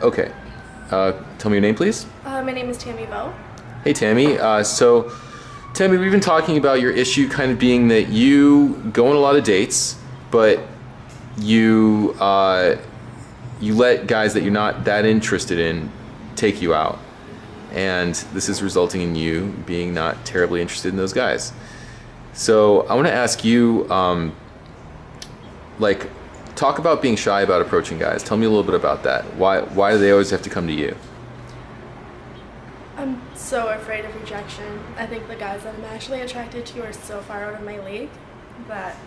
Okay. Tell me your name, please. My name is Tammy1. Hey, Tammy. So, Tammy, we've been talking about your issue kind of being that you go on a lot of dates, but you you let guys that you're not that interested in take you out, and this is resulting in you being not terribly interested in those guys. So I want to ask you, like, talk about being shy about approaching guys. Tell me a little bit about that. Why do they always have to come to you? I'm so afraid of rejection. I think the guys that I'm actually attracted to are so far out of my league that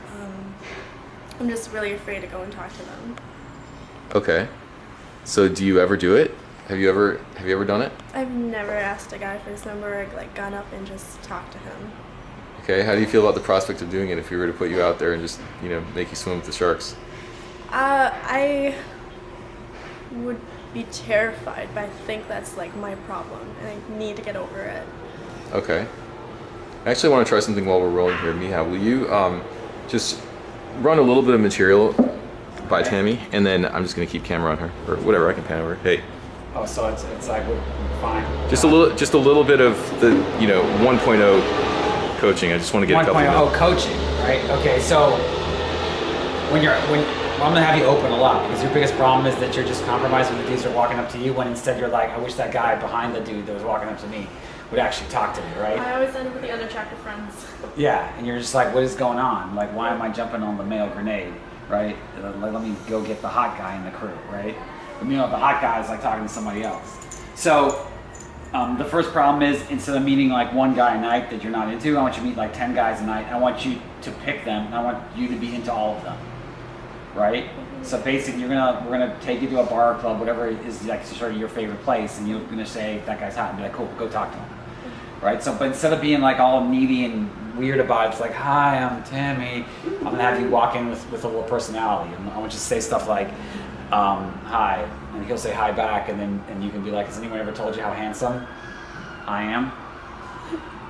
I'm just really afraid to go and talk to them. Okay. So do you ever do it? Have you ever done it? I've never asked a guy for his number or like gone up and just talked to him. Okay. How do you feel about the prospect of doing it if we were to put you out there and just, make you swim with the sharks? I would be terrified, but I think that's like my problem and I need to get over it. Okay. I actually want to try something while we're rolling here. Miha, will you just run a little bit of material by Tammy, and then I'm just going to keep camera on her, or whatever, I can pan over. Hey. Oh, so it's like, fine. Just a little bit of the, 1.0 coaching. I just want to get a couple 1.0 coaching, right? Okay, so I'm gonna have you open a lot because your biggest problem is that you're just compromising when the dudes are walking up to you, when instead you're like, I wish that guy behind the dude that was walking up to me would actually talk to me, right? I always end up with the unattractive friends. Yeah, and you're just like, what is going on? Like, why am I jumping on the male grenade, right? Let me go get the hot guy in the crew, right? But the hot guy is like talking to somebody else. So the first problem is, instead of meeting like one guy a night that you're not into, I want you to meet like 10 guys a night. I want you to pick them, and I want you to be into all of them, right? Mm-hmm. So basically, we're gonna take you to a bar or club, whatever is like sort of your favorite place, and you're gonna say that guy's hot, and be like, cool, go talk to him, right? So, but instead of being like all needy and weird about it, it's like, hi, I'm Tammy. I'm gonna have you walk in with a little personality, and I want you to say stuff like, hi, and he'll say hi back, and you can be like, has anyone ever told you how handsome I am?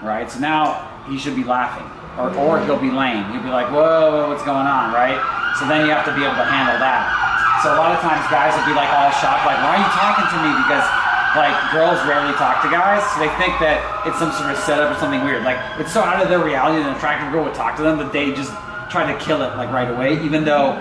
Right? So now he should be laughing, or he'll be lame. He'll be like, whoa, what's going on, right? So then you have to be able to handle that. So a lot of times guys will be like all shocked, like, why are you talking to me? Because like girls rarely talk to guys, so they think that it's some sort of setup or something weird. Like, it's so out of their reality that an attractive girl would talk to them that they just try to kill it like right away, even though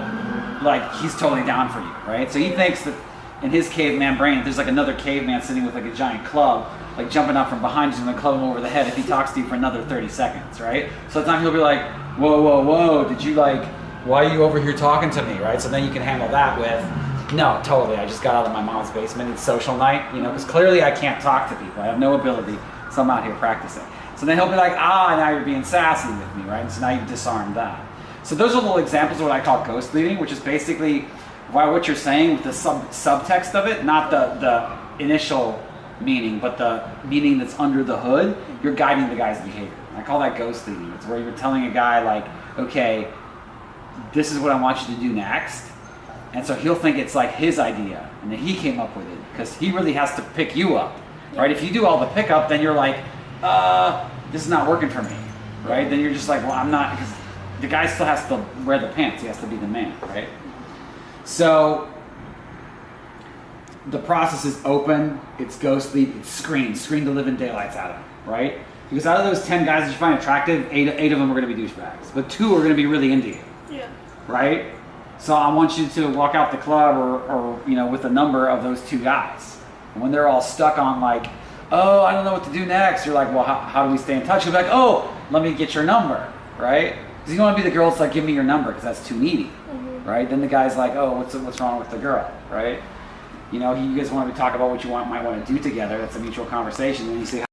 like he's totally down for you, right? So he thinks that in his caveman brain, there's like another caveman sitting with like a giant club, like jumping out from behind you and then club him over the head if he talks to you for another 30 seconds, right? So at the time he'll be like, whoa, did you like, why are you over here talking to me, right? So then you can handle that with, no, totally, I just got out of my mom's basement, it's social night, because clearly I can't talk to people, I have no ability, so I'm out here practicing. So then he'll be like, now you're being sassy with me, right? And so now you've disarmed that. So those are little examples of what I call ghost leading, which is basically what you're saying with the subtext of it, not the initial meaning, but the meaning that's under the hood. You're guiding the guy's behavior. I call that ghost leading. It's where you're telling a guy like, okay, this is what I want you to do next. And so he'll think it's like his idea and that he came up with it because he really has to pick you up, right? If you do all the pickup, then you're like, this is not working for me, right? Then you're just like, well, I'm not, because the guy still has to wear the pants. He has to be the man, right? So the process is open, it's ghost lead, it's screen the living daylights out of him, right? Because out of those 10 guys that you find attractive, eight of them are going to be douchebags, but 2 are going to be really into you, right? So I want you to walk out the club or with a number of those 2 guys. And when they're all stuck on like, oh, I don't know what to do next, you're like, well, how do we stay in touch? You'll be like, oh, let me get your number, right? Because you don't want to be the girl that's like, give me your number, because that's too needy, right? Then the guy's like, oh, what's wrong with the girl, right? You guys want to talk about what you might want to do together. That's a mutual conversation. And you say,